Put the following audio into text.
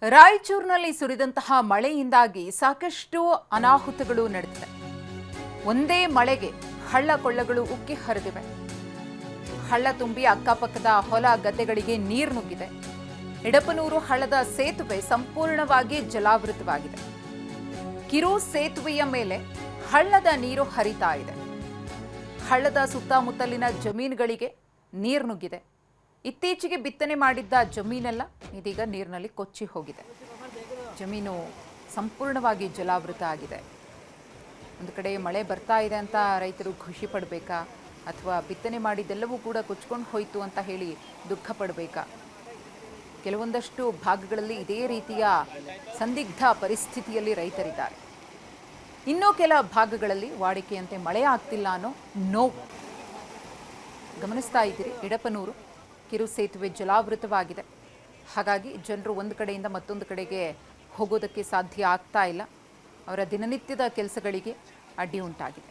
ರಾಯಚೂರಿನಲ್ಲಿ ಸುರಿದಂತಹ ಮಳೆಯಿಂದಾಗಿ ಸಾಕಷ್ಟು ಅನಾಹುತಗಳು ನಡೆದಿವೆ. ಒಂದೇ ಮಳೆಗೆ ಹಳ್ಳ ಕೊಳ್ಳಗಳು ಉಕ್ಕಿ ಹರಿದಿವೆ. ಹಳ್ಳ ತುಂಬಿ ಅಕ್ಕಪಕ್ಕದ ಹೊಲ ಗದ್ದೆಗಳಿಗೆ ನೀರು ನುಗ್ಗಿದೆ. ಎಡಪನೂರು ಹಳ್ಳದ ಸೇತುವೆ ಸಂಪೂರ್ಣವಾಗಿ ಜಲಾವೃತವಾಗಿದೆ. ಕಿರು ಸೇತುವೆಯ ಮೇಲೆ ಹಳ್ಳದ ನೀರು ಹರಿತಾ ಇದೆ. ಹಳ್ಳದ ಸುತ್ತಮುತ್ತಲಿನ ಜಮೀನುಗಳಿಗೆ ನೀರು ನುಗ್ಗಿದೆ. ಇತ್ತೀಚೆಗೆ ಬಿತ್ತನೆ ಮಾಡಿದ್ದ ಜಮೀನೆಲ್ಲ ಇದೀಗ ನೀರಿನಲ್ಲಿ ಕೊಚ್ಚಿ ಹೋಗಿದೆ. ಜಮೀನು ಸಂಪೂರ್ಣವಾಗಿ ಜಲಾವೃತ ಆಗಿದೆ. ಒಂದು ಕಡೆ ಮಳೆ ಬರ್ತಾ ಇದೆ ಅಂತ ರೈತರು ಖುಷಿ ಪಡಬೇಕಾ, ಅಥವಾ ಬಿತ್ತನೆ ಮಾಡಿದ್ದೆಲ್ಲವೂ ಕೂಡ ಕೊಚ್ಕೊಂಡು ಹೋಯಿತು ಅಂತ ಹೇಳಿ ದುಃಖ ಪಡಬೇಕಾ? ಕೆಲವೊಂದಷ್ಟು ಭಾಗಗಳಲ್ಲಿ ಇದೇ ರೀತಿಯ ಸಂದಿಗ್ಧ ಪರಿಸ್ಥಿತಿಯಲ್ಲಿ ರೈತರಿದ್ದಾರೆ. ಇನ್ನೂ ಕೆಲ ಭಾಗಗಳಲ್ಲಿ ವಾಡಿಕೆಯಂತೆ ಮಳೆ ಆಗ್ತಿಲ್ಲ ಅನ್ನೋ ನೋವು ಗಮನಿಸ್ತಾ ಇದ್ದೀರಿ. ಎಡಪನೂರು ಕಿರು ಸೇತುವೆ ಜಲಾವೃತವಾಗಿದೆ. ಹಾಗಾಗಿ ಜನರು ಒಂದು ಕಡೆಯಿಂದ ಮತ್ತೊಂದು ಕಡೆಗೆ ಹೋಗೋದಕ್ಕೆ ಸಾಧ್ಯ ಆಗ್ತಾ ಇಲ್ಲ. ಅವರ ದಿನನಿತ್ಯದ ಕೆಲಸಗಳಿಗೆ ಅಡ್ಡಿ ಉಂಟಾಗಿದೆ.